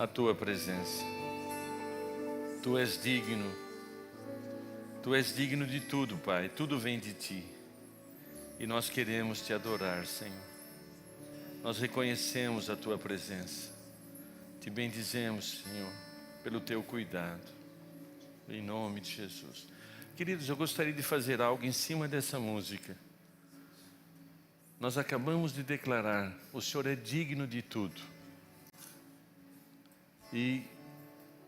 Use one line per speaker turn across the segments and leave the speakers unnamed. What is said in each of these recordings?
a tua presença. Tu és digno. Tu és digno de tudo, Pai. Tudo vem de Ti. E nós queremos Te adorar, Senhor. Nós reconhecemos a Tua presença. Te bendizemos, Senhor, pelo Teu cuidado. Em nome de Jesus. Queridos, eu gostaria de fazer algo em cima dessa música. Nós acabamos de declarar: o Senhor é digno de tudo. E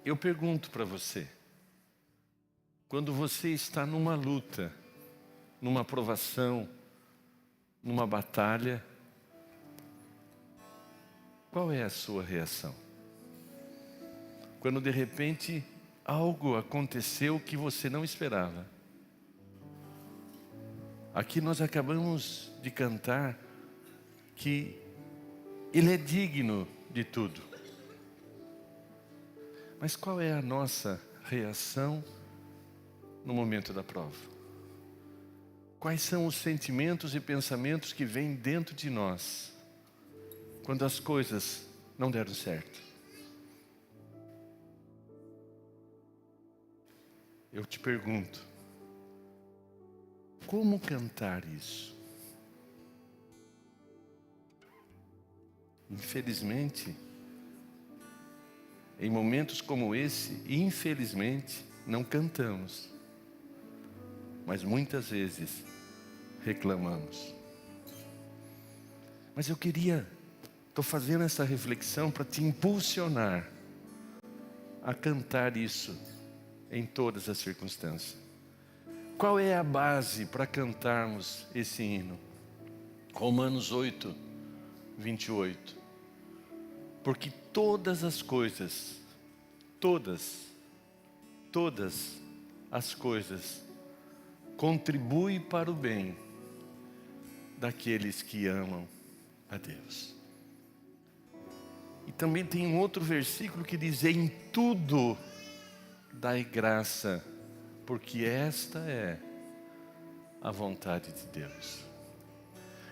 eu pergunto para você, quando você está numa luta, numa provação, numa batalha, qual é a sua reação? Quando de repente algo aconteceu que você não esperava. Aqui nós acabamos de cantar que Ele é digno de tudo. Mas qual é a nossa reação no momento da prova? Quais são os sentimentos e pensamentos que vêm dentro de nós quando as coisas não deram certo? Eu te pergunto, como cantar isso? Infelizmente, em momentos como esse, infelizmente, não cantamos, mas muitas vezes reclamamos. Mas eu estou fazendo essa reflexão para te impulsionar a cantar isso em todas as circunstâncias. Qual é a base para cantarmos esse hino? Romanos 8, 28. Porque todas as coisas, todas as coisas contribuem para o bem daqueles que amam a Deus. E também tem um outro versículo que diz: em tudo dai graça, porque esta é a vontade de Deus.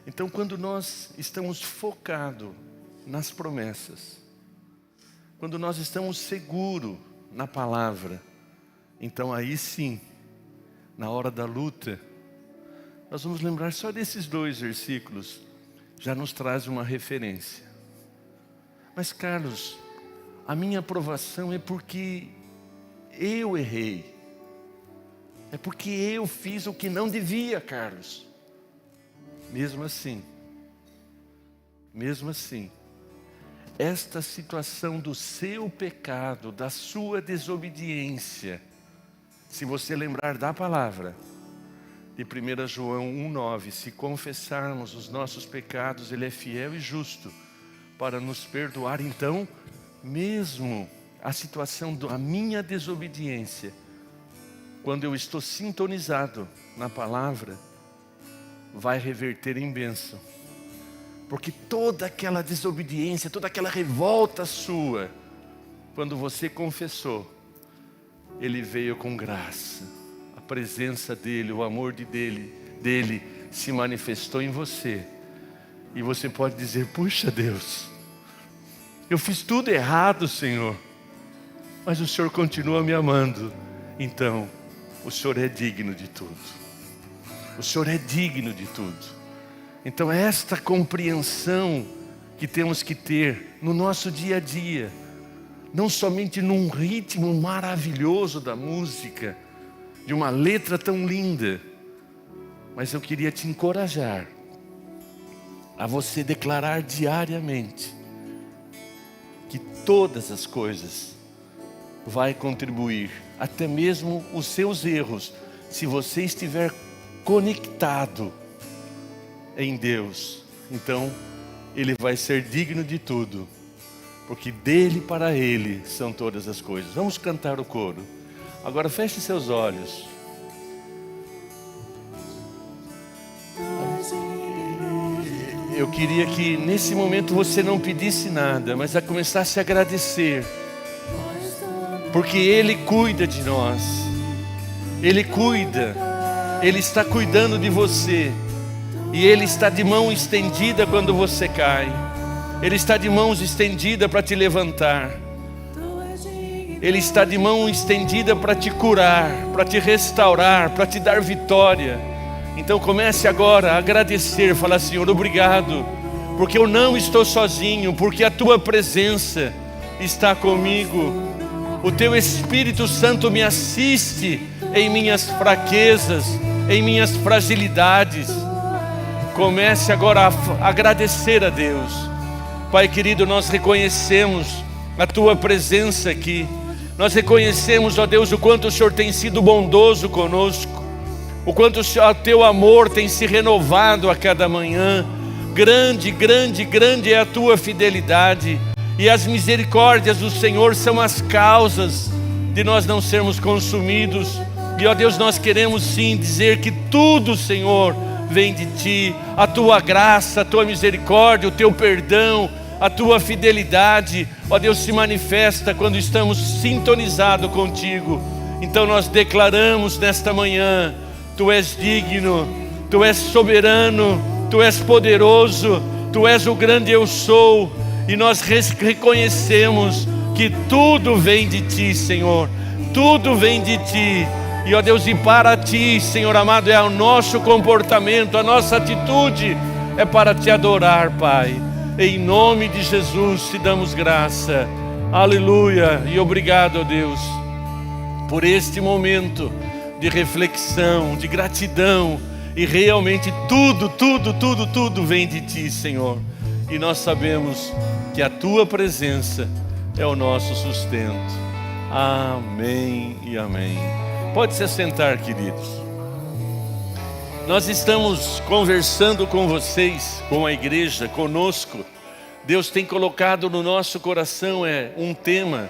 Então, quando nós estamos focados nas promessas, quando nós estamos seguros na palavra, então aí sim, na hora da luta, nós vamos lembrar só desses 2 versículos, já nos traz uma referência. Mas Carlos, a minha aprovação é porque eu errei. É porque eu fiz o que não devia, Carlos. Mesmo assim, esta situação do seu pecado, da sua desobediência, se você lembrar da palavra de 1 João 1,9, se confessarmos os nossos pecados, Ele é fiel e justo para nos perdoar. Então, mesmo a situação da minha desobediência, quando eu estou sintonizado na palavra, vai reverter em bênção. Porque toda aquela desobediência, toda aquela revolta sua, quando você confessou, Ele veio com graça. A presença dEle, o amor dEle se manifestou em você. E você pode dizer: puxa Deus, eu fiz tudo errado, Senhor, mas o Senhor continua me amando. Então, o Senhor é digno de tudo. O Senhor é digno de tudo. Então, é esta compreensão que temos que ter no nosso dia a dia. Não somente num ritmo maravilhoso da música, de uma letra tão linda. Mas eu queria te encorajar a você declarar diariamente que todas as coisas vai contribuir, até mesmo os seus erros, se você estiver conectado em Deus, então Ele vai ser digno de tudo, porque dele para Ele são todas as coisas. Vamos cantar o coro. Agora feche seus olhos. Eu queria que nesse momento você não pedisse nada, mas começasse a agradecer, porque Ele cuida de nós. Ele cuida, Ele está cuidando de você. E Ele está de mão estendida quando você cai. Ele está de mãos estendidas para te levantar. Ele está de mão estendida para te curar, para te restaurar, para te dar vitória. Então comece agora a agradecer, falar: Senhor, obrigado, porque eu não estou sozinho, porque a Tua presença está comigo. O Teu Espírito Santo me assiste em minhas fraquezas, em minhas fragilidades. Comece agora a agradecer a Deus. Pai querido, nós reconhecemos a Tua presença aqui. Nós reconhecemos, ó Deus, o quanto o Senhor tem sido bondoso conosco, o quanto o Teu amor tem se renovado a cada manhã. Grande, grande, grande é a Tua fidelidade, e as misericórdias do Senhor são as causas de nós não sermos consumidos. E ó Deus, nós queremos sim dizer que tudo, Senhor, vem de Ti. A Tua graça, a Tua misericórdia, o Teu perdão, a Tua fidelidade, ó Deus, se manifesta quando estamos sintonizados contigo. Então nós declaramos nesta manhã: Tu és digno, Tu és soberano, Tu és poderoso, Tu és o grande eu sou. E nós reconhecemos que tudo vem de Ti, Senhor, tudo vem de Ti. E ó Deus, e para Ti, Senhor amado, é o nosso comportamento, a nossa atitude é para Te adorar, Pai. Em nome de Jesus te damos graça, aleluia. E obrigado, ó Deus, por este momento de reflexão, de gratidão. E realmente tudo vem de Ti, Senhor. E nós sabemos que a Tua presença é o nosso sustento. Amém e amém. Pode se assentar, queridos. Nós estamos conversando com vocês, com a igreja, conosco. Deus tem colocado no nosso coração um tema,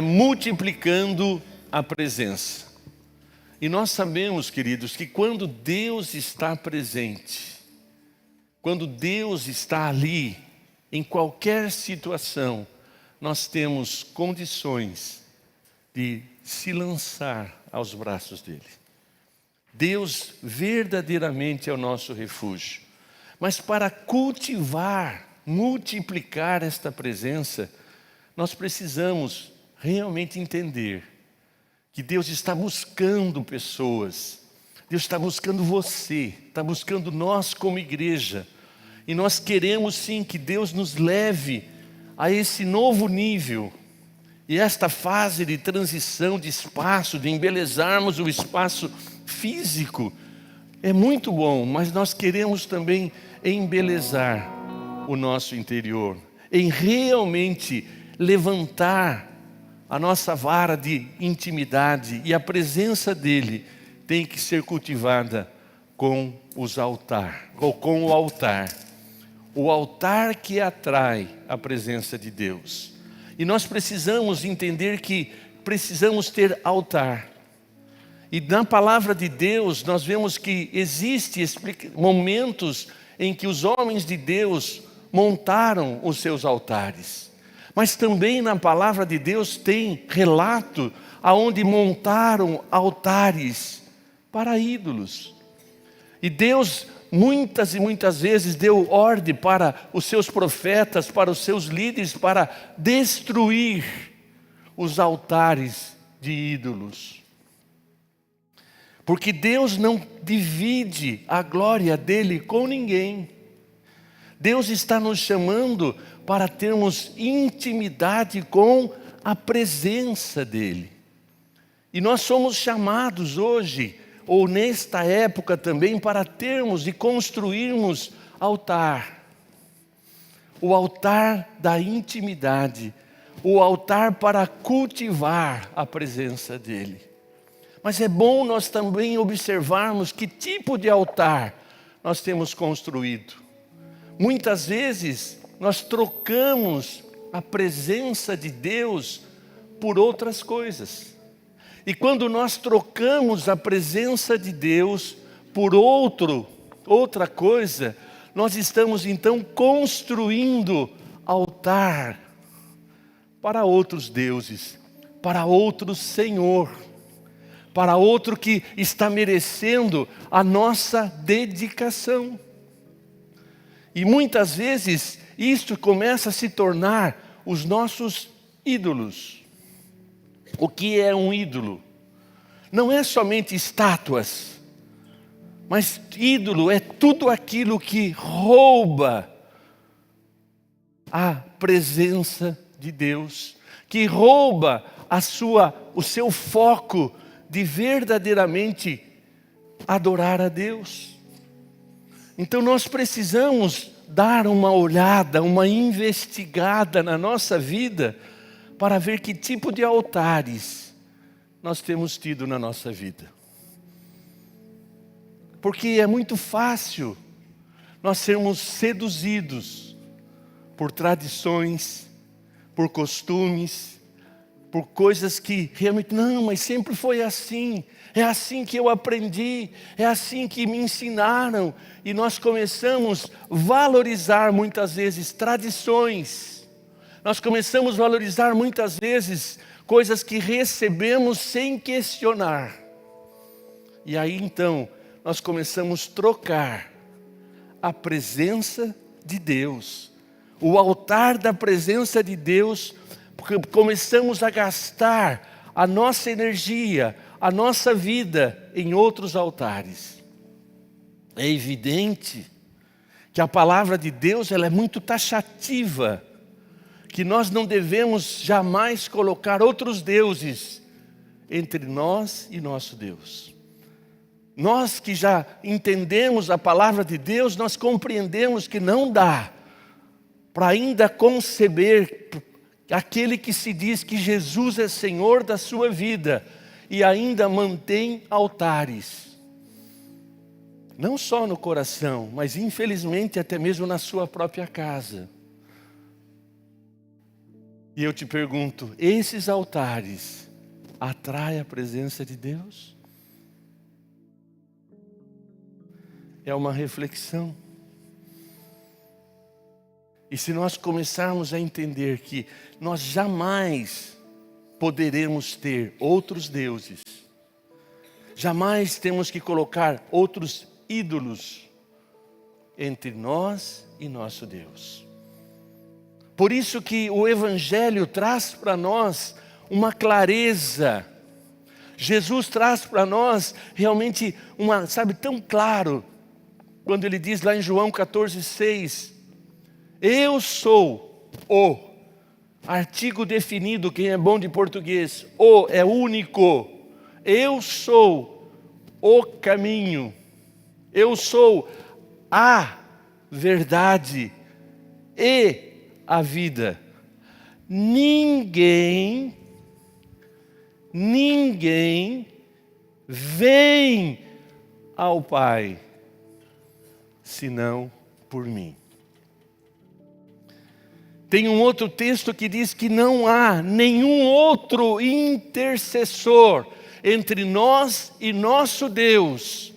multiplicando a presença. E nós sabemos, queridos, que quando Deus está presente, quando Deus está ali, em qualquer situação, nós temos condições de se lançar aos braços dele. Deus verdadeiramente é o nosso refúgio. Mas para cultivar, multiplicar esta presença, nós precisamos realmente entender que Deus está buscando pessoas. Deus está buscando você, está buscando nós como igreja. E nós queremos sim que Deus nos leve a esse novo nível. E esta fase de transição de espaço, de embelezarmos o espaço físico, é muito bom, mas nós queremos também embelezar o nosso interior, em realmente levantar a nossa vara de intimidade, e a presença dele tem que ser cultivada com os altar, ou com o altar. O altar que atrai a presença de Deus. E nós precisamos entender que precisamos ter altar. E na palavra de Deus nós vemos que existem momentos em que os homens de Deus montaram os seus altares. Mas também na palavra de Deus tem relato aonde montaram altares para ídolos. E Deus muitas e muitas vezes deu ordem para os seus profetas, para os seus líderes, para destruir os altares de ídolos. Porque Deus não divide a glória dele com ninguém. Deus está nos chamando para termos intimidade com a presença dele. E nós somos chamados hoje, ou nesta época também, para termos e construirmos altar. O altar da intimidade, o altar para cultivar a presença dele. Mas é bom nós também observarmos que tipo de altar nós temos construído. Muitas vezes nós trocamos a presença de Deus por outras coisas. E quando nós trocamos a presença de Deus por outra coisa, nós estamos então construindo altar para outros deuses, para outro Senhor, para outro que está merecendo a nossa dedicação. E muitas vezes isto começa a se tornar os nossos ídolos. O que é um ídolo? Não é somente estátuas, mas ídolo é tudo aquilo que rouba a presença de Deus, que rouba o seu foco de verdadeiramente adorar a Deus. Então nós precisamos dar uma olhada, uma investigada na nossa vida para ver que tipo de altares nós temos tido na nossa vida. Porque é muito fácil nós sermos seduzidos por tradições, por costumes, por coisas que realmente, não, mas sempre foi assim, é assim que eu aprendi, é assim que me ensinaram. E nós começamos a valorizar muitas vezes tradições, nós começamos a valorizar muitas vezes coisas que recebemos sem questionar. E aí então, nós começamos a trocar a presença de Deus, o altar da presença de Deus, porque começamos a gastar a nossa energia, a nossa vida em outros altares. É evidente que a palavra de Deus ela é muito taxativa, que nós não devemos jamais colocar outros deuses entre nós e nosso Deus. Nós que já entendemos a palavra de Deus, nós compreendemos que não dá para ainda conceber aquele que se diz que Jesus é Senhor da sua vida e ainda mantém altares. Não só no coração, mas infelizmente até mesmo na sua própria casa. E eu te pergunto, esses altares atraem a presença de Deus? É uma reflexão. E se nós começarmos a entender que nós jamais poderemos ter outros deuses, jamais temos que colocar outros ídolos entre nós e nosso Deus. Por isso que o Evangelho traz para nós uma clareza. Jesus traz para nós realmente tão claro, quando ele diz lá em João 14:6, eu sou o, artigo definido, quem é bom de português, o é único, eu sou o caminho, eu sou a verdade e a vida. Ninguém vem ao Pai senão por mim. Tem um outro texto que diz que não há nenhum outro intercessor entre nós e nosso Deus,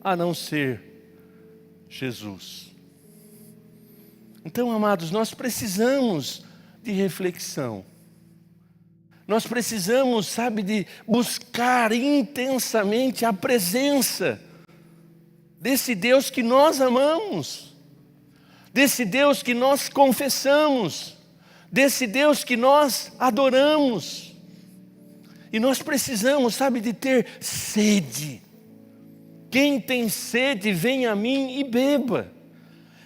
a não ser Jesus. Então, amados, nós precisamos de reflexão. Nós precisamos, de buscar intensamente a presença desse Deus que nós amamos, desse Deus que nós confessamos, desse Deus que nós adoramos. E nós precisamos, de ter sede. Quem tem sede, vem a mim e beba.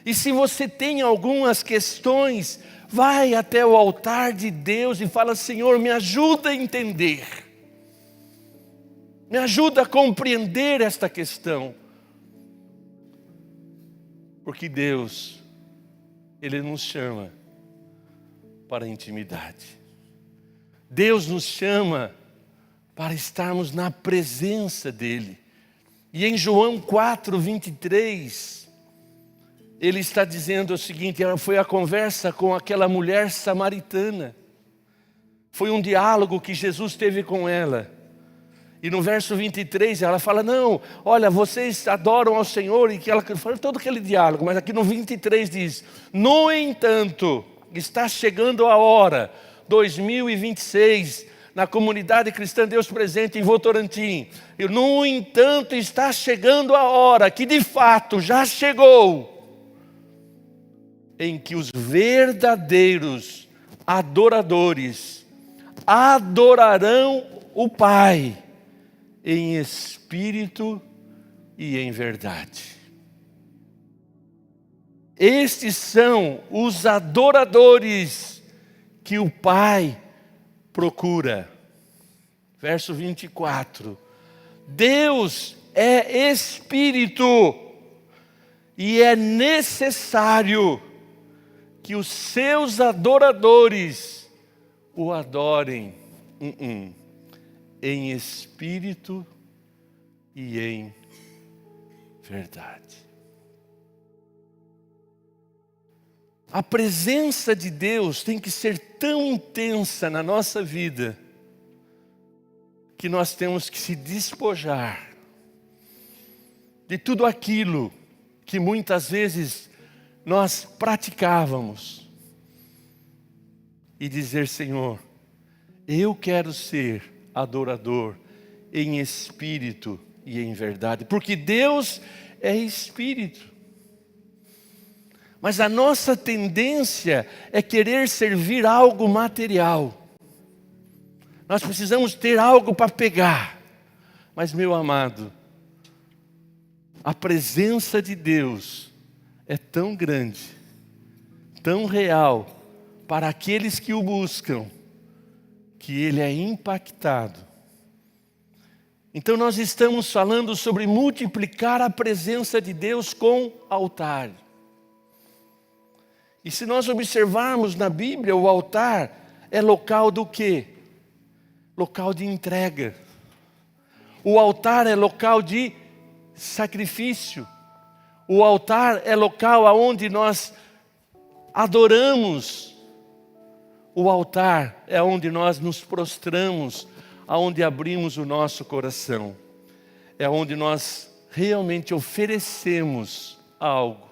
E se você tem algumas questões, vai até o altar de Deus e fala, Senhor, me ajuda a entender. Me ajuda a compreender esta questão. Porque Deus, Ele nos chama para a intimidade. Deus nos chama para estarmos na presença dEle. E em João 4:23, Ele está dizendo o seguinte, foi a conversa com aquela mulher samaritana. Foi um diálogo que Jesus teve com ela. E no verso 23 ela fala, não, olha, vocês adoram ao Senhor, e que ela fala todo aquele diálogo, mas aqui no 23 diz, no entanto, está chegando a hora, 2026, na comunidade cristã Deus Presente em Votorantim, e no entanto está chegando a hora, que de fato já chegou, em que os verdadeiros adoradores adorarão o Pai em espírito e em verdade. Estes são os adoradores que o Pai procura. Verso 24. Deus é espírito e é necessário que os seus adoradores o adorem em espírito e em verdade. A presença de Deus tem que ser tão intensa na nossa vida que nós temos que se despojar de tudo aquilo que muitas vezes nós praticávamos e dizer: Senhor, eu quero ser adorador em espírito e em verdade, porque Deus é espírito. Mas a nossa tendência é querer servir algo material. Nós precisamos ter algo para pegar. Mas, meu amado, a presença de Deus é tão grande, tão real, para aqueles que o buscam, que ele é impactado. Então nós estamos falando sobre multiplicar a presença de Deus com altar. E se nós observarmos na Bíblia, o altar é local do quê? Local de entrega. O altar é local de sacrifício. O altar é local aonde nós adoramos. O altar é onde nós nos prostramos, aonde abrimos o nosso coração. É onde nós realmente oferecemos algo.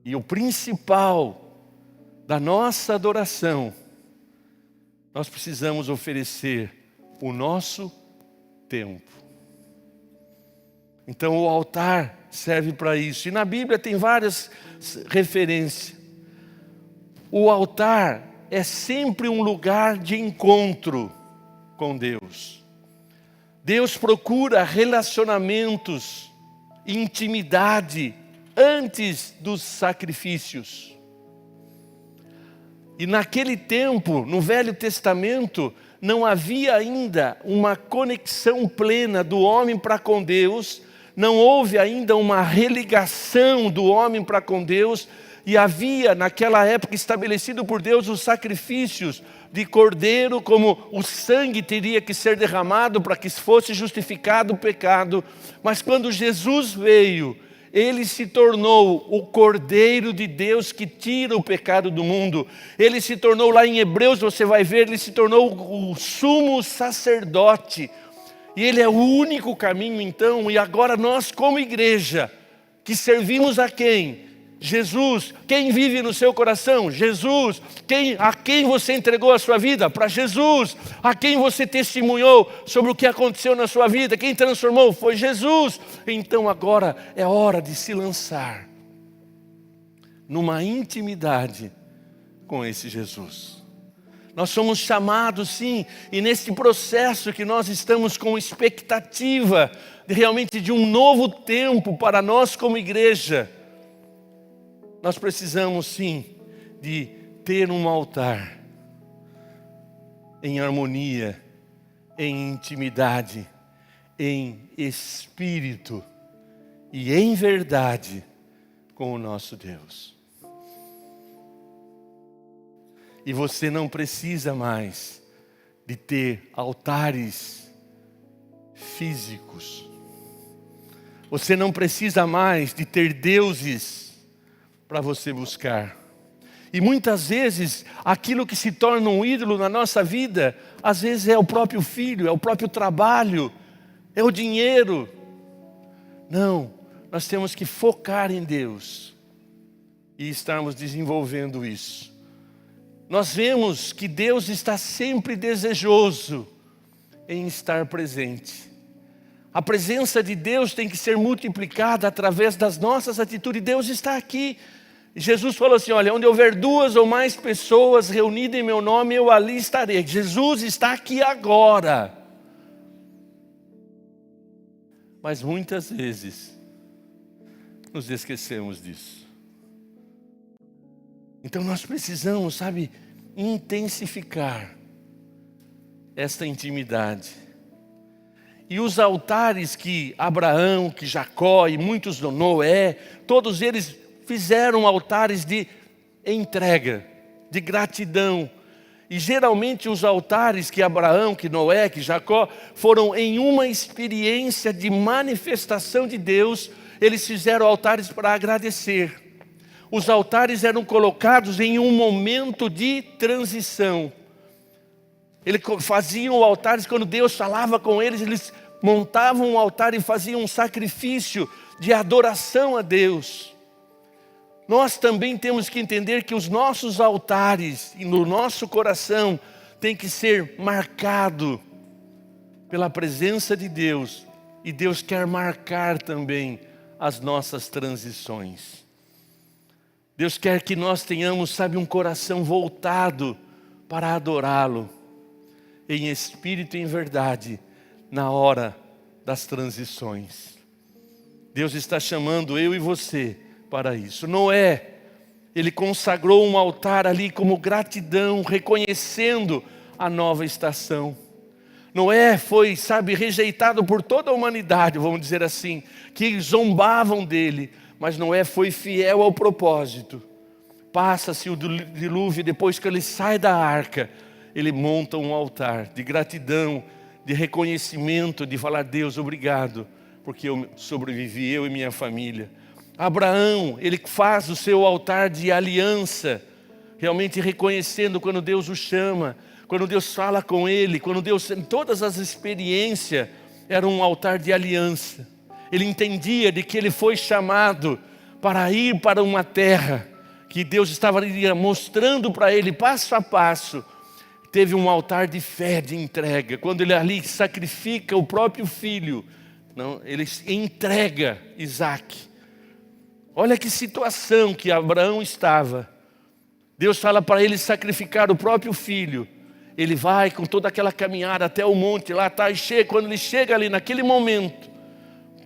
E o principal da nossa adoração, nós precisamos oferecer o nosso tempo. Então o altar serve para isso. E na Bíblia tem várias referências. O altar é sempre um lugar de encontro com Deus. Deus procura relacionamentos, intimidade, antes dos sacrifícios. E naquele tempo, no Velho Testamento, não havia ainda uma conexão plena do homem para com Deus, não houve ainda uma religação do homem para com Deus, e havia naquela época estabelecido por Deus os sacrifícios de cordeiro, como o sangue teria que ser derramado para que fosse justificado o pecado. Mas quando Jesus veio, ele se tornou o Cordeiro de Deus que tira o pecado do mundo. Ele se tornou, lá em Hebreus você vai ver, ele se tornou o sumo sacerdote. E ele é o único caminho então. E agora nós como igreja, que servimos a quem? Jesus. Quem vive no seu coração? Jesus. A quem você entregou a sua vida? Para Jesus. A quem você testemunhou sobre o que aconteceu na sua vida? Quem transformou? Foi Jesus. Então agora é hora de se lançar numa intimidade com esse Jesus. Nós somos chamados, sim, e nesse processo que nós estamos com expectativa realmente de um novo tempo para nós como igreja, nós precisamos, sim, de ter um altar em harmonia, em intimidade, em espírito e em verdade com o nosso Deus. E você não precisa mais de ter altares físicos. Você não precisa mais de ter deuses para você buscar. E muitas vezes, aquilo que se torna um ídolo na nossa vida, às vezes é o próprio filho, é o próprio trabalho, é o dinheiro. Não, nós temos que focar em Deus e estarmos desenvolvendo isso. Nós vemos que Deus está sempre desejoso em estar presente. A presença de Deus tem que ser multiplicada através das nossas atitudes. Deus está aqui. E Jesus falou assim, olha, onde houver 2 ou mais pessoas reunidas em meu nome, eu ali estarei. Jesus está aqui agora. Mas muitas vezes nos esquecemos disso. Então nós precisamos, sabe, intensificar esta intimidade. E os altares que Abraão, que Jacó e muitos do Noé, todos eles fizeram altares de entrega, de gratidão. E geralmente os altares que Abraão, que Noé, que Jacó, foram em uma experiência de manifestação de Deus, eles fizeram altares para agradecer. Os altares eram colocados em um momento de transição. Eles faziam altares quando Deus falava com eles, eles montavam um altar e faziam um sacrifício de adoração a Deus. Nós também temos que entender que os nossos altares e no nosso coração tem que ser marcado pela presença de Deus. E Deus quer marcar também as nossas transições. Deus quer que nós tenhamos, sabe, um coração voltado para adorá-lo em espírito e em verdade, na hora das transições. Deus está chamando eu e você para isso. Noé, ele consagrou um altar ali como gratidão, reconhecendo a nova estação. Noé foi, sabe, rejeitado por toda a humanidade, vamos dizer assim, que zombavam dele, mas Noé foi fiel ao propósito. Passa-se o dilúvio, depois que ele sai da arca, ele monta um altar de gratidão, de reconhecimento, de falar, Deus, obrigado, porque eu sobrevivi, eu e minha família. Abraão, ele faz o seu altar de aliança, realmente reconhecendo quando Deus o chama, quando Deus fala com ele, quando Deus, em todas as experiências, era um altar de aliança. Ele entendia de que ele foi chamado para ir para uma terra, que Deus estava mostrando para ele passo a passo. Teve um altar de fé, de entrega. Quando ele ali sacrifica o próprio filho, não, ele entrega Isaac. Olha que situação que Abraão estava. Deus fala para ele sacrificar o próprio filho. Ele vai com toda aquela caminhada até o monte, lá está, e chega, quando ele chega ali naquele momento,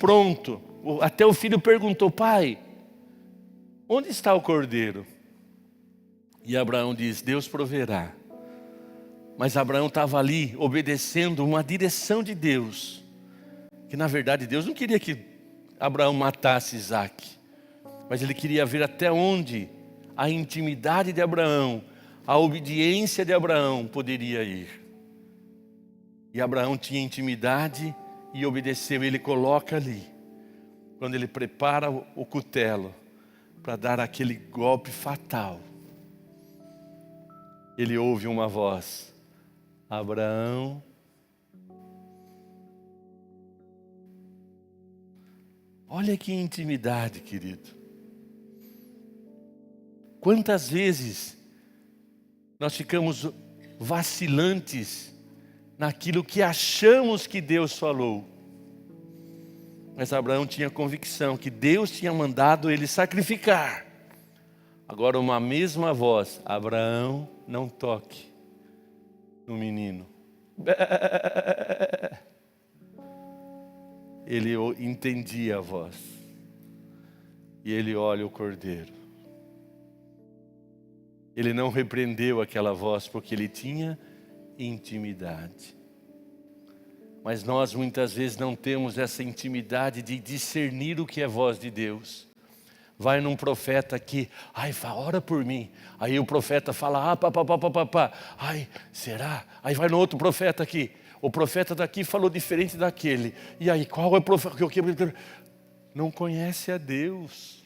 pronto, até o filho perguntou, pai, onde está o cordeiro? E Abraão diz, Deus proverá. Mas Abraão estava ali obedecendo uma direção de Deus, que na verdade Deus não queria que Abraão matasse Isaac, mas ele queria ver até onde a intimidade de Abraão, a obediência de Abraão poderia ir. E Abraão tinha intimidade e obedeceu, ele coloca ali, quando ele prepara o cutelo para dar aquele golpe fatal, ele ouve uma voz, Abraão. Olha que intimidade, querido. Quantas vezes nós ficamos vacilantes naquilo que achamos que Deus falou. Mas Abraão tinha convicção que Deus tinha mandado ele sacrificar. Agora uma mesma voz, Abraão, não toque no menino. Ele entendia a voz. E ele olha o cordeiro. Ele não repreendeu aquela voz porque ele tinha intimidade. Mas nós muitas vezes não temos essa intimidade de discernir o que é voz de Deus. Vai num profeta aqui, ai, ora por mim. Aí o profeta fala, ai, será? Aí vai no outro profeta aqui. O profeta daqui falou diferente daquele. E aí, qual é o profeta? Não conhece a Deus.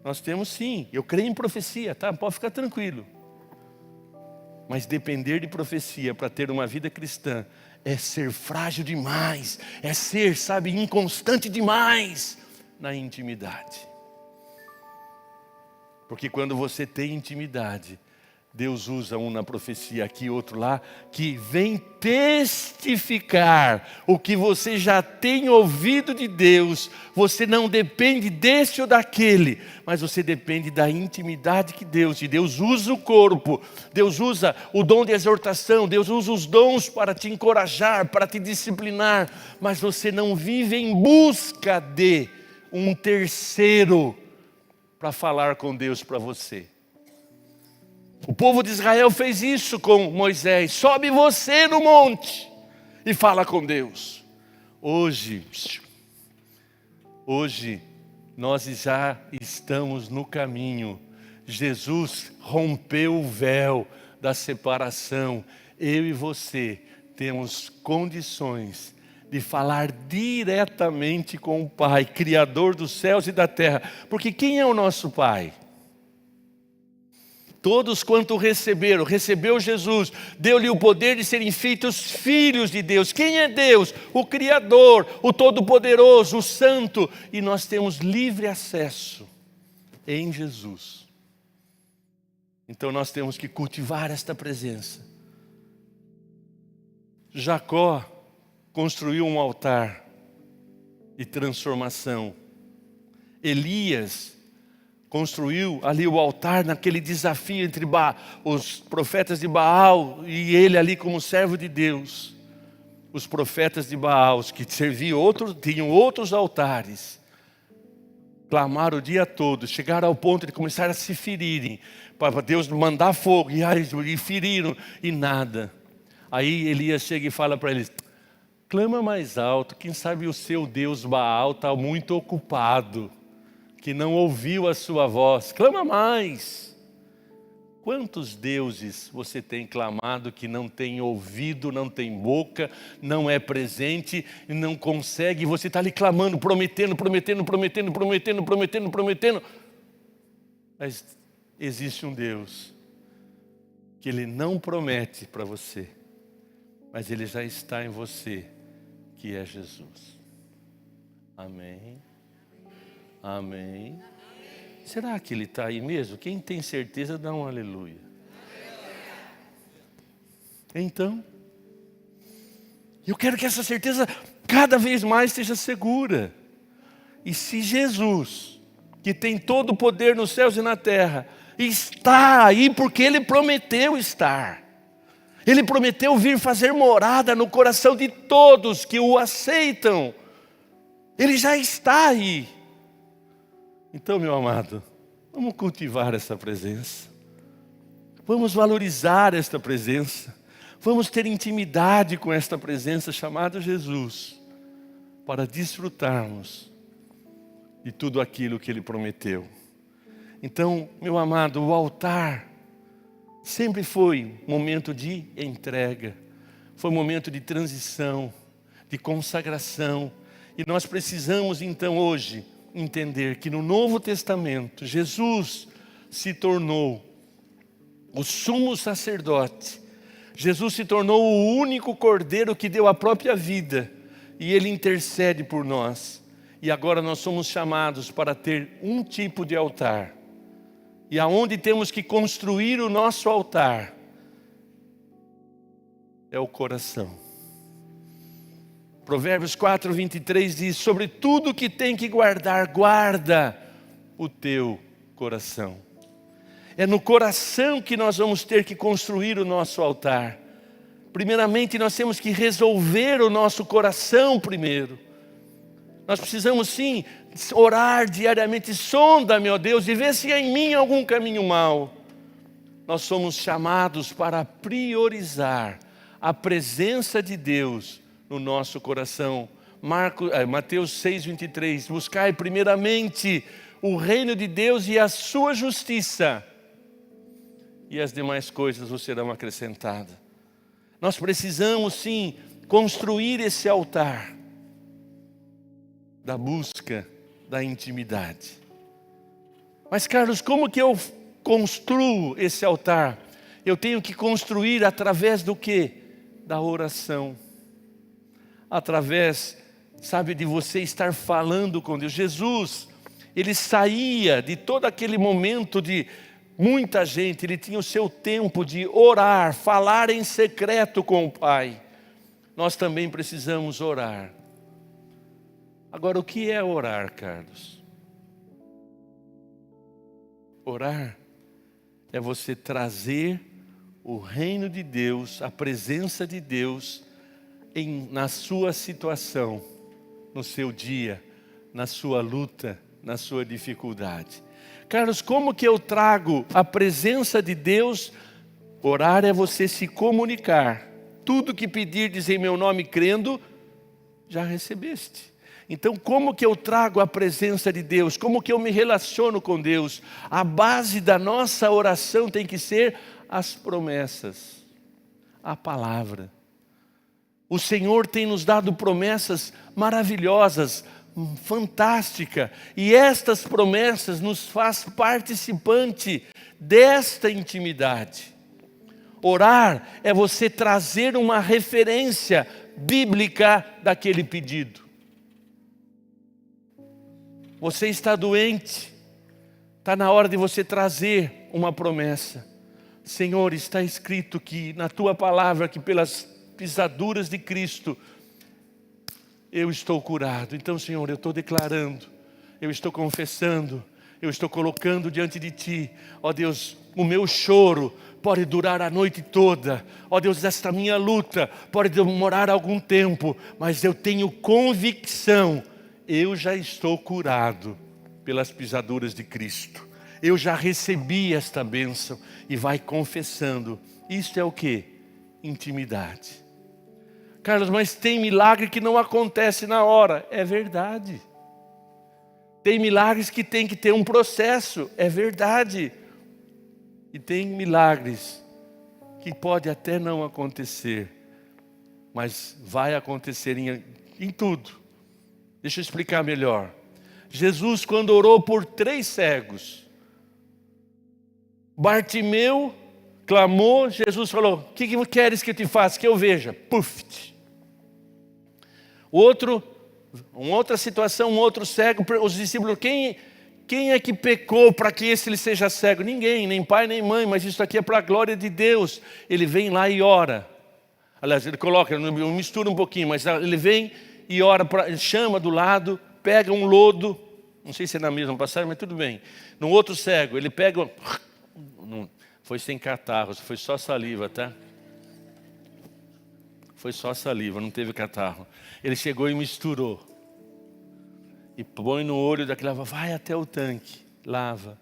Nós temos sim, eu creio em profecia, tá? Pode ficar tranquilo. Mas depender de profecia para ter uma vida cristã é ser frágil demais, é ser, sabe, inconstante demais na intimidade. Porque quando você tem intimidade, Deus usa um na profecia aqui, outro lá, que vem testificar o que você já tem ouvido de Deus. Você não depende desse ou daquele, mas você depende da intimidade que Deus, e Deus usa o corpo, Deus usa o dom de exortação, Deus usa os dons para te encorajar, para te disciplinar, mas você não vive em busca de um terceiro para falar com Deus para você. O povo de Israel fez isso com Moisés. Sobe você no monte e fala com Deus. Hoje nós já estamos no caminho. Jesus rompeu o véu da separação. Eu e você temos condições de falar diretamente com o Pai, Criador dos céus e da terra. Porque quem é o nosso Pai? Todos quanto recebeu Jesus, deu-lhe o poder de serem feitos filhos de Deus. Quem é Deus? O Criador, o Todo-Poderoso, o Santo. E nós temos livre acesso em Jesus. Então nós temos que cultivar esta presença. Jacó construiu um altar de transformação. Elias construiu ali o altar naquele desafio entre os profetas de Baal e ele ali como servo de Deus. Os profetas de Baal que tinham outros altares, clamaram o dia todo, chegaram ao ponto de começar a se ferirem, para Deus mandar fogo, e feriram, e nada. Aí Elias chega e fala para eles: clama mais alto, quem sabe o seu Deus Baal está muito ocupado, que não ouviu a sua voz. Clama mais. Quantos deuses você tem clamado que não tem ouvido, não tem boca, não é presente, não consegue? Você está ali clamando, prometendo. Mas existe um Deus que Ele não promete para você, mas Ele já está em você, que é Jesus. Amém. Amém. Será que Ele está aí mesmo? Quem tem certeza, dá um aleluia. Então, eu quero que essa certeza cada vez mais seja segura. E se Jesus, que tem todo o poder nos céus e na terra, está aí porque Ele prometeu estar. Ele prometeu vir fazer morada no coração de todos que o aceitam. Ele já está aí. Então, meu amado, vamos cultivar essa presença. Vamos valorizar esta presença. Vamos ter intimidade com esta presença chamada Jesus, para desfrutarmos de tudo aquilo que Ele prometeu. Então, meu amado, o altar sempre foi momento de entrega, foi momento de transição, de consagração. E nós precisamos então hoje entender que no Novo Testamento, Jesus se tornou o sumo sacerdote. Jesus se tornou o único cordeiro que deu a própria vida. E Ele intercede por nós. E agora nós somos chamados para ter um tipo de altar. E aonde temos que construir o nosso altar é o coração. Provérbios 4:23 diz: sobre tudo que tem que guardar, guarda o teu coração. É no coração que nós vamos ter que construir o nosso altar. Primeiramente, nós temos que resolver o nosso coração primeiro. Nós precisamos sim orar diariamente: sonda, meu Deus, e vê se há em mim algum caminho mau. Nós somos chamados para priorizar a presença de Deus no nosso coração. Mateus 6:23, buscai primeiramente o reino de Deus e a sua justiça, e as demais coisas vos serão acrescentadas. Nós precisamos sim construir esse altar da busca da intimidade. Mas Carlos, como que eu construo esse altar? Eu tenho que construir através do quê? Da oração. Através, sabe, de você estar falando com Deus. Jesus, Ele saía de todo aquele momento de Muita gente, ele tinha o seu tempo de orar, falar em secreto com o Pai. Nós também precisamos orar. Agora, o que é orar, Carlos? Orar é você trazer o reino de Deus, a presença de Deus na sua situação, no seu dia, na sua luta, na sua dificuldade. Carlos, como que eu trago a presença de Deus? Orar é você se comunicar. Tudo que pedirdes em meu nome crendo, já recebeste. Então, como que eu trago a presença de Deus? Como que eu me relaciono com Deus? A base da nossa oração tem que ser as promessas, a palavra. O Senhor tem nos dado promessas maravilhosas, fantásticas. E estas promessas nos faz participante desta intimidade. Orar é você trazer uma referência bíblica daquele pedido. Você está doente, está na hora de você trazer uma promessa. Senhor, está escrito que na tua palavra que pelas pisaduras de Cristo eu estou curado. Então, Senhor, eu estou declarando, eu estou confessando, eu estou colocando diante de Ti, ó Deus, o meu choro pode durar a noite toda, ó Deus, esta minha luta pode demorar algum tempo, mas eu tenho convicção, eu já estou curado pelas pisaduras de Cristo. Eu já recebi esta bênção. E vai confessando. Isto é o quê? Intimidade. Carlos, mas tem milagre que não acontece na hora. É verdade. Tem milagres que tem que ter um processo. É verdade. E tem milagres que pode até não acontecer, mas vai acontecer em tudo. Deixa eu explicar melhor. Jesus, quando orou por 3 cegos, Bartimeu clamou, Jesus falou, o que queres que eu te faça? Que eu veja. Puf. Uma outra situação, um outro cego, os discípulos, quem é que pecou para que esse ele seja cego? Ninguém, nem pai nem mãe, mas isso aqui é para a glória de Deus. Ele vem lá e ora. Aliás, ele coloca, mistura um pouquinho, mas ele vem e ora, ele chama do lado, pega um lodo, não sei se é na mesma passagem, mas tudo bem. No outro cego, ele pega, não, foi sem catarro, foi só saliva, tá? Foi só saliva, não teve catarro. Ele chegou e misturou. E põe no olho daquele, vai até o tanque, lava.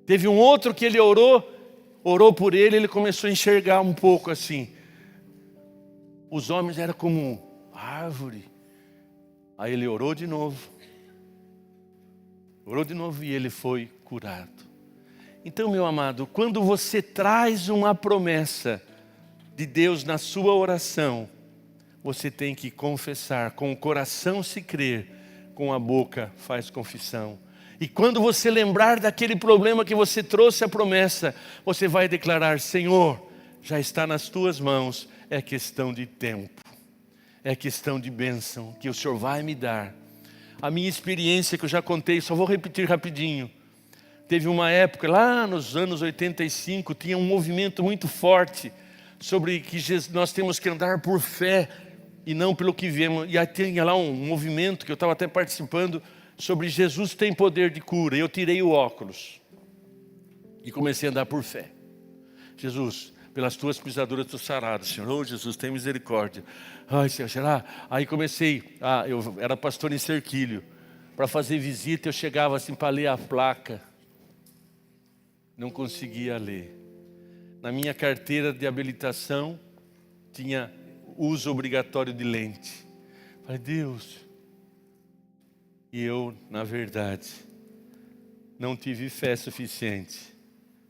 Teve um outro que ele orou por ele, ele começou a enxergar um pouco assim. Os homens eram como árvore. Aí ele orou de novo e ele foi curado. Então, meu amado, quando você traz uma promessa de Deus na sua oração, você tem que confessar, com o coração se crer, com a boca faz confissão. E quando você lembrar daquele problema que você trouxe a promessa, você vai declarar, Senhor, já está nas tuas mãos, é questão de tempo. É questão de bênção que o Senhor vai me dar. A minha experiência que eu já contei, só vou repetir rapidinho. Teve uma época, lá nos anos 85, tinha um movimento muito forte sobre que nós temos que andar por fé e não pelo que vemos. E aí tinha lá um movimento que eu estava até participando sobre Jesus tem poder de cura. Eu tirei o óculos e comecei a andar por fé. Jesus, pelas tuas pisaduras estou sarado, Senhor. Oh, Jesus, tem misericórdia. Ai, Senhor, será? Aí comecei, eu era pastor em Cerquilho. Para fazer visita, eu chegava assim para ler a placa. Não conseguia ler. Na minha carteira de habilitação, tinha uso obrigatório de lente. Falei, Deus. E eu, na verdade, não tive fé suficiente.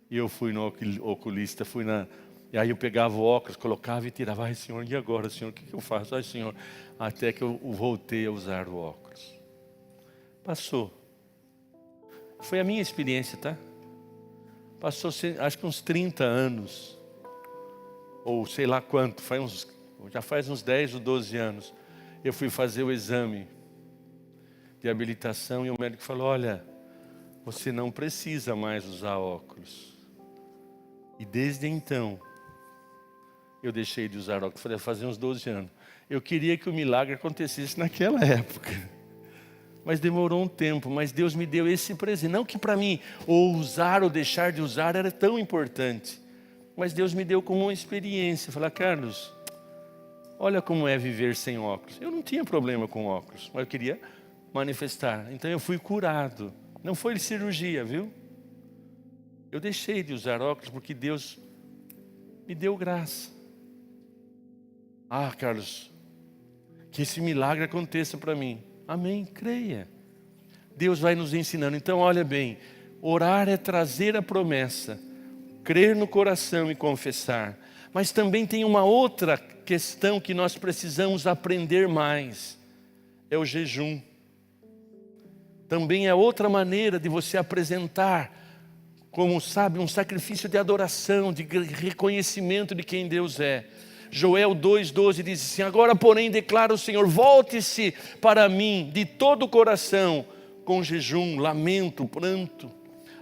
E eu fui no oculista, e aí eu pegava o óculos, colocava e tirava. Ai, Senhor, e agora, Senhor, o que eu faço? Ai, Senhor, até que eu voltei a usar o óculos. Passou. Foi a minha experiência, tá? Passou, acho que uns 30 anos. Ou sei lá quanto, já faz uns 10 ou 12 anos. Eu fui fazer o exame de habilitação e o médico falou, olha, você não precisa mais usar óculos. E desde então, eu deixei de usar óculos. Falei, fazia uns 12 anos. Eu queria que o milagre acontecesse naquela época. Mas demorou um tempo, mas Deus me deu esse presente. Não que para mim, ou usar ou deixar de usar era tão importante. Mas Deus me deu como uma experiência. Falar, Carlos, olha como é viver sem óculos. Eu não tinha problema com óculos, mas eu queria manifestar. Então eu fui curado. Não foi cirurgia, viu? Eu deixei de usar óculos porque Deus me deu graça. Ah, Carlos, que esse milagre aconteça para mim. Amém, creia. Deus vai nos ensinando. Então olha bem, orar é trazer a promessa, crer no coração e confessar. Mas também tem uma outra questão que nós precisamos aprender mais. É o jejum. Também é outra maneira de você apresentar, como sabe, um sacrifício de adoração, de reconhecimento de quem Deus é. Joel 2,12 diz assim, agora porém declara o Senhor, volte-se para mim de todo o coração, com jejum, lamento, pranto.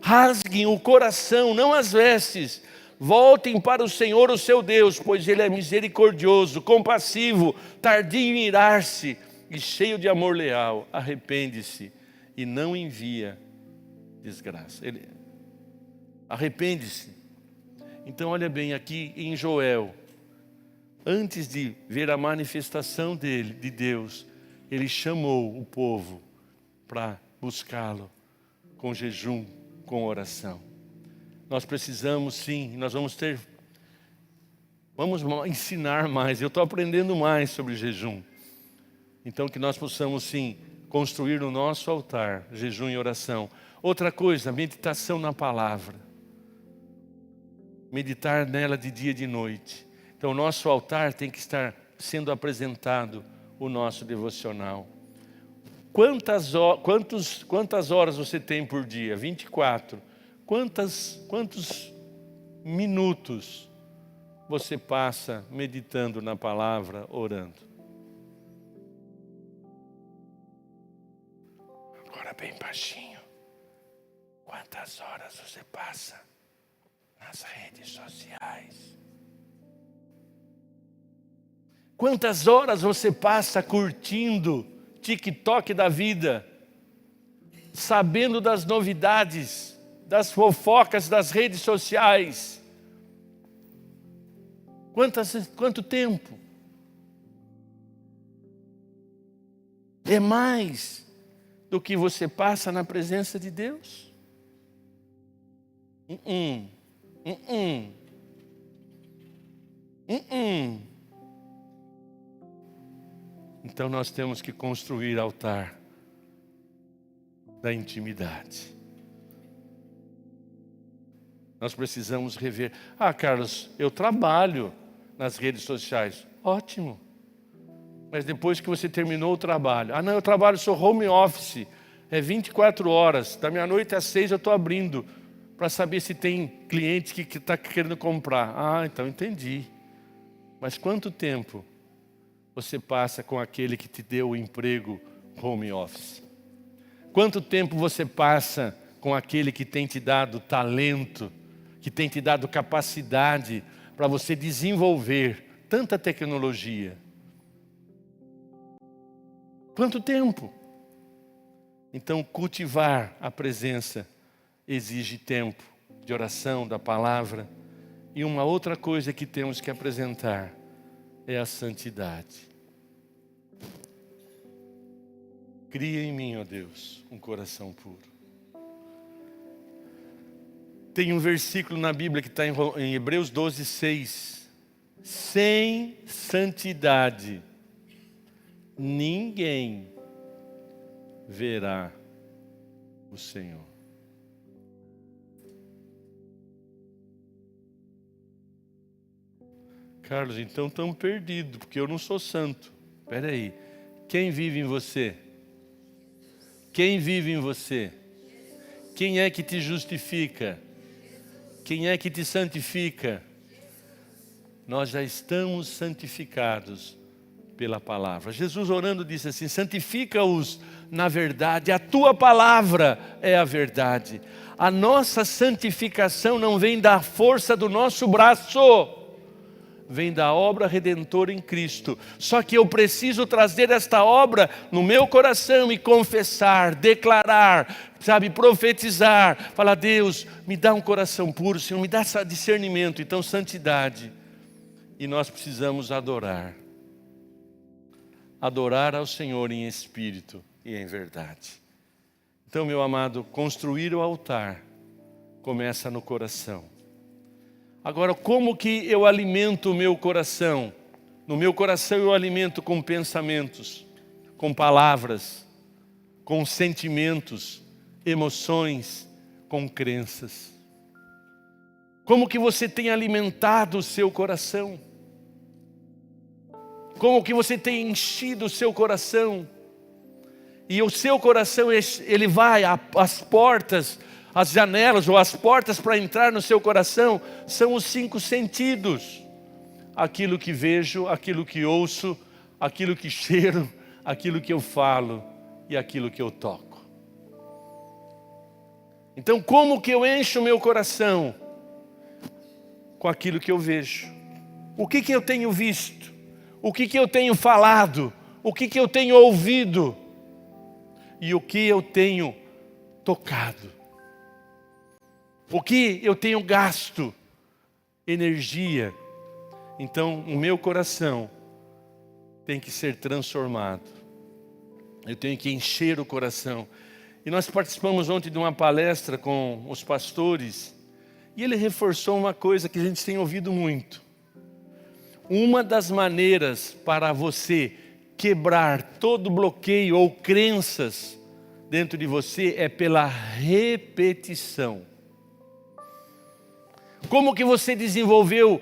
Rasguem o coração, não as vestes. Voltem para o Senhor, o seu Deus, pois Ele é misericordioso, compassivo, tardio em irar-se e cheio de amor leal. Arrepende-se e não envia desgraça. Arrepende-se. Então olha bem aqui em Joel, antes de ver a manifestação dele, de Deus, ele chamou o povo para buscá-lo com jejum, com oração. Nós precisamos sim, nós vamos ensinar mais. Eu estou aprendendo mais sobre jejum. Então que nós possamos sim construir no nosso altar jejum e oração. Outra coisa, meditação na palavra. Meditar nela de dia e de noite. Então o nosso altar tem que estar sendo apresentado o nosso devocional. Quantas horas você tem por dia? 24. Quantos minutos você passa meditando na palavra, orando? Agora bem baixinho. Quantas horas você passa nas redes sociais? Quantas horas você passa curtindo TikTok da vida, sabendo das novidades, das fofocas das redes sociais? Quanto tempo? É mais do que você passa na presença de Deus? Então nós temos que construir altar da intimidade. Nós precisamos rever. Ah, Carlos, eu trabalho nas redes sociais. Ótimo. Mas depois que você terminou o trabalho. Ah, não, eu trabalho, sou home office. É 24 horas. Da meia-noite às 6 eu estou abrindo para saber se tem cliente que está querendo comprar. Ah, então entendi. Mas quanto tempo você passa com aquele que te deu o emprego home office? Quanto tempo você passa com aquele que tem te dado talento, que tem te dado capacidade para você desenvolver tanta tecnologia? Quanto tempo? Então cultivar a presença exige tempo de oração, da palavra. E uma outra coisa que temos que apresentar é a santidade. Cria em mim, ó Deus, um coração puro. Tem um versículo na Bíblia que está em Hebreus 12, 6. Sem santidade, ninguém verá o Senhor. Carlos, então estamos perdidos, porque eu não sou santo. Espera aí, quem vive em você? Quem vive em você? Quem é que te justifica? Quem é que te santifica? Nós já estamos santificados pela palavra. Jesus orando disse assim: santifica-os na verdade, a tua palavra é a verdade. A nossa santificação não vem da força do nosso braço, vem da obra redentora em Cristo. Só que eu preciso trazer esta obra no meu coração e confessar, declarar, sabe, profetizar, falar: Deus, me dá um coração puro, Senhor, me dá esse discernimento. Então, santidade. E nós precisamos adorar ao Senhor em espírito e em verdade. Então, meu amado, construir o altar começa no coração. Agora, como que eu alimento o meu coração? No meu coração eu alimento com pensamentos, com palavras, com sentimentos, emoções, com crenças. Como que você tem alimentado o seu coração? Como que você tem enchido o seu coração? E o seu coração, ele vai, as portas, as janelas ou as portas para entrar no seu coração são os 5 sentidos. Aquilo que vejo, aquilo que ouço, aquilo que cheiro, aquilo que eu falo e aquilo que eu toco. Então, como que eu encho o meu coração? Com aquilo que eu vejo. O que que eu tenho visto? O que que eu tenho falado? O que que eu tenho ouvido? E o que eu tenho tocado? O que eu tenho gasto? Energia. Então, o meu coração tem que ser transformado. Eu tenho que encher o coração. E nós participamos ontem de uma palestra com os pastores, e ele reforçou uma coisa que a gente tem ouvido muito. Uma das maneiras para você quebrar todo bloqueio ou crenças dentro de você é pela repetição. Como que você desenvolveu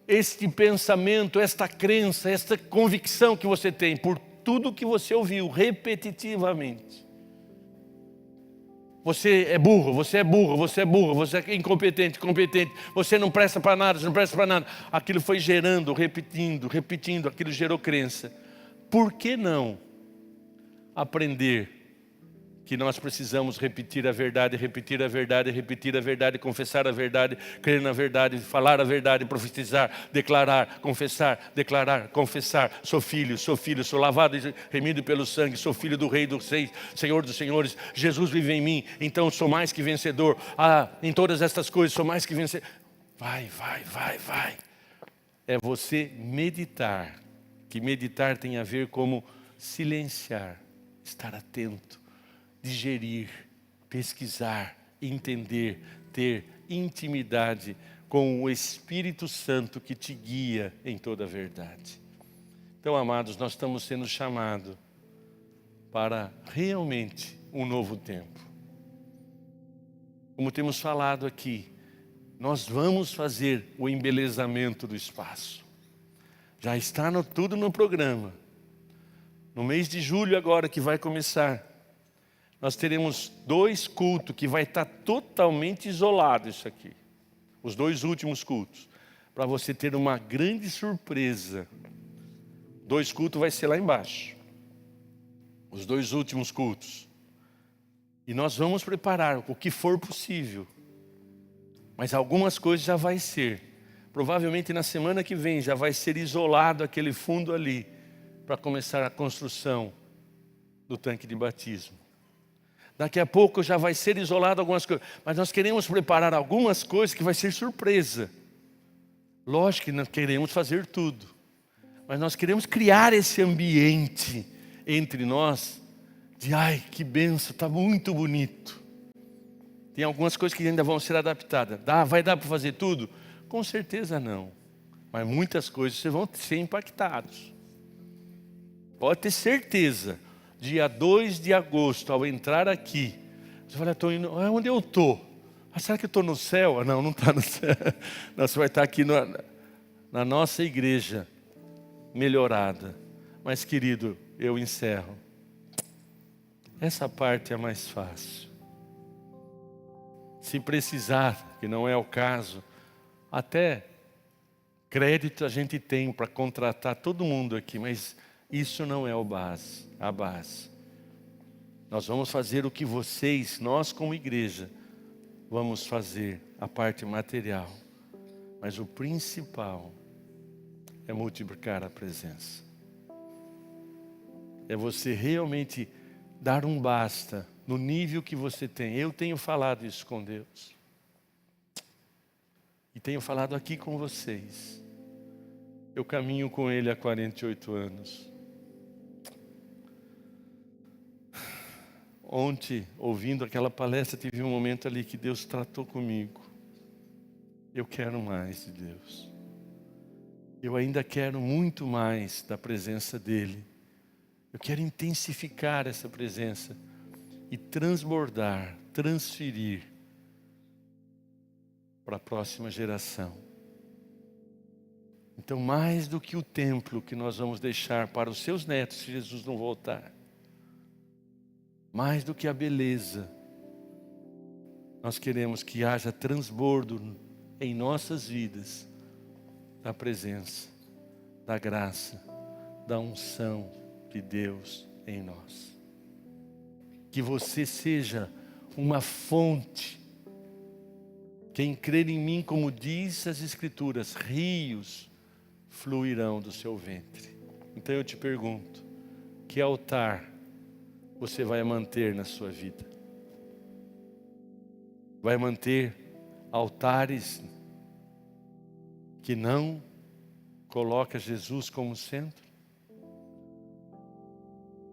este pensamento, esta crença, esta convicção que você tem? Por tudo que você ouviu repetitivamente. Você é burro, você é burro, você é burro, você é incompetente, competente, você não presta para nada, você não presta para nada. Aquilo foi gerando, repetindo, aquilo gerou crença. Por que não aprender que nós precisamos repetir a verdade, repetir a verdade, repetir a verdade, confessar a verdade, crer na verdade, falar a verdade, profetizar, declarar, confessar, declarar, confessar. Sou filho, sou lavado e remido pelo sangue, sou filho do Rei dos Reis, Senhor dos Senhores. Jesus vive em mim, então sou mais que vencedor. Em todas estas coisas sou mais que vencedor. Vai. É você meditar, que meditar tem a ver como silenciar, estar atento, digerir, pesquisar, entender, ter intimidade com o Espírito Santo que te guia em toda a verdade. Então, amados, nós estamos sendo chamados para realmente um novo tempo. Como temos falado aqui, nós vamos fazer o embelezamento do espaço. Já está tudo no programa. No mês de julho agora que vai começar, nós teremos 2 cultos que vai estar totalmente isolado isso aqui. Os 2 últimos cultos. Para você ter uma grande surpresa. 2 cultos vai ser lá embaixo. Os 2 últimos cultos. E nós vamos preparar o que for possível. Mas algumas coisas já vai ser. Provavelmente na semana que vem já vai ser isolado aquele fundo ali. Para começar a construção do tanque de batismo. Daqui a pouco já vai ser isolado algumas coisas. Mas nós queremos preparar algumas coisas que vai ser surpresa. Lógico que nós queremos fazer tudo. Mas nós queremos criar esse ambiente entre nós. De ai, que benção, está muito bonito. Tem algumas coisas que ainda vão ser adaptadas. Vai dar para fazer tudo? Com certeza não. Mas muitas coisas vocês vão ser impactados. Pode ter certeza. Dia 2 de agosto, ao entrar aqui, você fala: estou indo, onde eu estou? Será que eu estou no céu? Não, não está no céu. Não, você vai estar aqui na nossa igreja, melhorada. Mas, querido, eu encerro. Essa parte é mais fácil. Se precisar, que não é o caso, até Crédito a gente tem para contratar todo mundo aqui, mas isso não é a base. Nós vamos fazer o que nós como igreja, vamos fazer a parte material. Mas o principal é multiplicar a presença. É você realmente dar um basta no nível que você tem. Eu tenho falado isso com Deus. E tenho falado aqui com vocês. Eu caminho com Ele há 48 anos. Ontem, ouvindo aquela palestra, tive um momento ali que Deus tratou comigo. Eu quero mais de Deus. Eu ainda quero muito mais da presença dEle. Eu quero intensificar essa presença e transbordar, transferir para a próxima geração. Então, mais do que o templo que nós vamos deixar para os seus netos, se Jesus não voltar, mais do que a beleza, nós queremos que haja transbordo em nossas vidas da presença, da graça, da unção de Deus em nós. Que você seja uma fonte. Quem crer em mim, como diz as Escrituras, rios fluirão do seu ventre. Então eu te pergunto, que altar você vai manter na sua vida? Vai manter altares que não colocam Jesus como centro?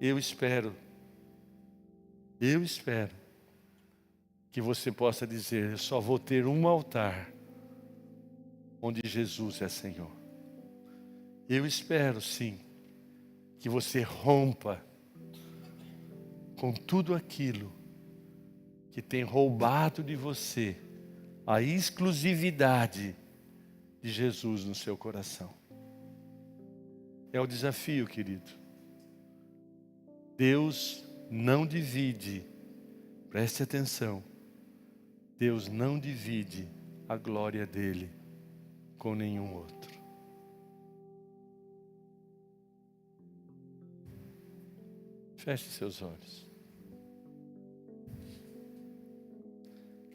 Eu espero que você possa dizer: eu só vou ter um altar onde Jesus é Senhor. Eu espero sim que você rompa com tudo aquilo que tem roubado de você a exclusividade de Jesus no seu coração. É o desafio, querido. Deus não divide, preste atenção, Deus não divide a glória dele com nenhum outro. Feche seus olhos.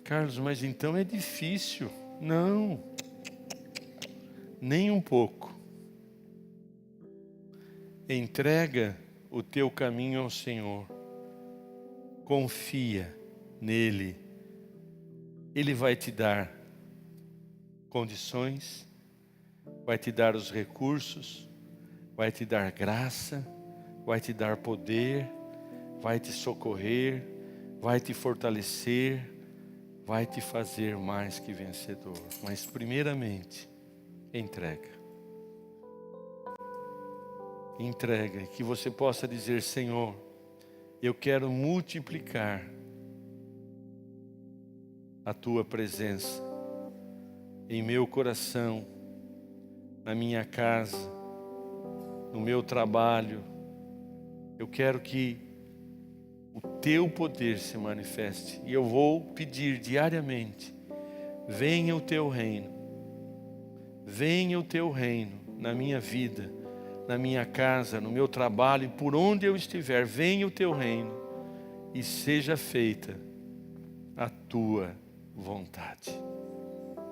Carlos, mas então é difícil. Não, nem um pouco. Entrega o teu caminho ao Senhor. Confia nele. Ele vai te dar condições, vai te dar os recursos, vai te dar graça, vai te dar poder, vai te socorrer, vai te fortalecer, vai te fazer mais que vencedor. Mas primeiramente, entrega. Entrega, que você possa dizer: Senhor, eu quero multiplicar a tua presença em meu coração, na minha casa, no meu trabalho. Eu quero que o teu poder se manifeste. E eu vou pedir diariamente: venha o teu reino. Venha o teu reino na minha vida, na minha casa, no meu trabalho, e por onde eu estiver. Venha o teu reino e seja feita a tua vontade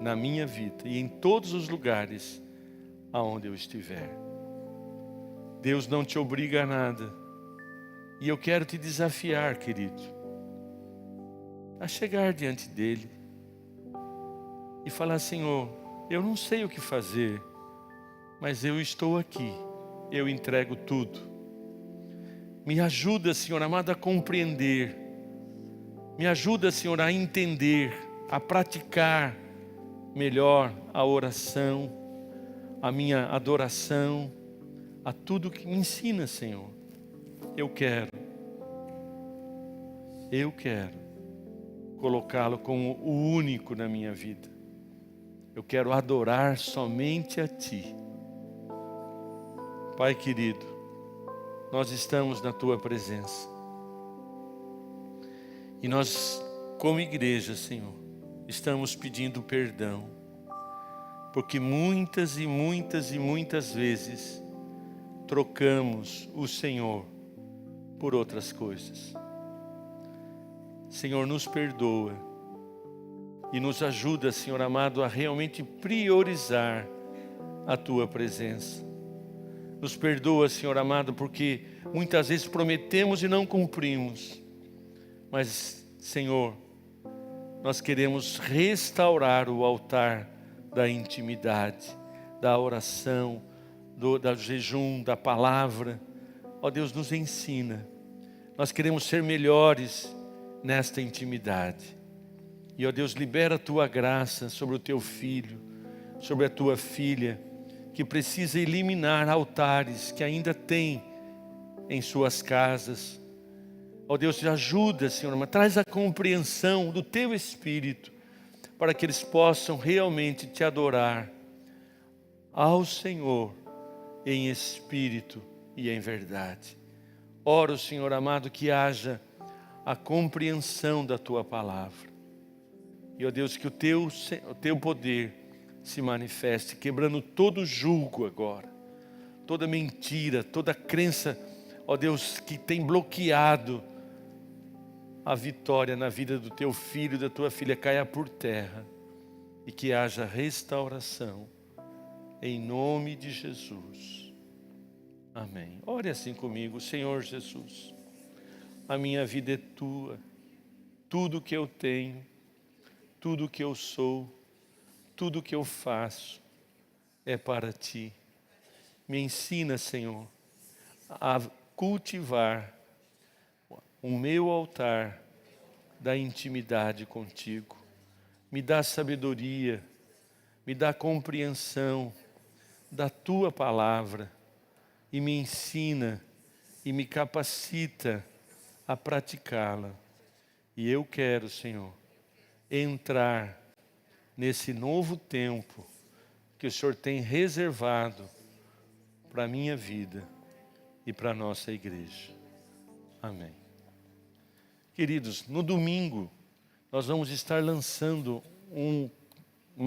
na minha vida e em todos os lugares aonde eu estiver. Deus não te obriga a nada. E eu quero te desafiar, querido, a chegar diante dele e falar: Senhor, eu não sei o que fazer, mas eu estou aqui, eu entrego tudo. Me ajuda, Senhor amado, a compreender. Me ajuda, Senhor, a entender, a praticar melhor a oração, a minha adoração, a tudo que me ensina, Senhor. Eu quero colocá-lo como o único na minha vida. Eu quero adorar somente a Ti. Pai querido, nós estamos na Tua presença. E nós, como igreja, Senhor, estamos pedindo perdão porque muitas e muitas e muitas vezes trocamos o Senhor por outras coisas. Senhor, nos perdoa e nos ajuda, Senhor amado, a realmente priorizar a Tua presença. Nos perdoa, Senhor amado, porque muitas vezes prometemos e não cumprimos. Mas, Senhor, nós queremos restaurar o altar da intimidade, da oração, do jejum, da palavra. Ó Deus, nos ensina. Nós queremos ser melhores nesta intimidade. E ó Deus, libera a Tua graça sobre o Teu filho, sobre a Tua filha, que precisa eliminar altares que ainda tem em suas casas. Ó Deus, te ajuda, Senhor, mas traz a compreensão do Teu Espírito, para que eles possam realmente Te adorar ao Senhor em espírito e em verdade. Oro, Senhor amado, que haja a compreensão da Tua palavra. E ó Deus, que o Teu poder se manifeste, quebrando todo julgo agora, toda mentira, toda crença, ó Deus, que tem bloqueado a vitória na vida do Teu filho e da Tua filha, caia por terra e que haja restauração, em nome de Jesus. Amém. Ore assim comigo. Senhor Jesus, a minha vida é Tua, tudo que eu tenho, tudo que eu sou, tudo que eu faço é para Ti. Me ensina, Senhor, a cultivar o meu altar da intimidade contigo. Me dá sabedoria, me dá compreensão da Tua palavra e me ensina e me capacita a praticá-la. E eu quero, Senhor, entrar nesse novo tempo que o Senhor tem reservado para a minha vida e para a nossa igreja. Amém. Queridos, no domingo nós vamos estar lançando um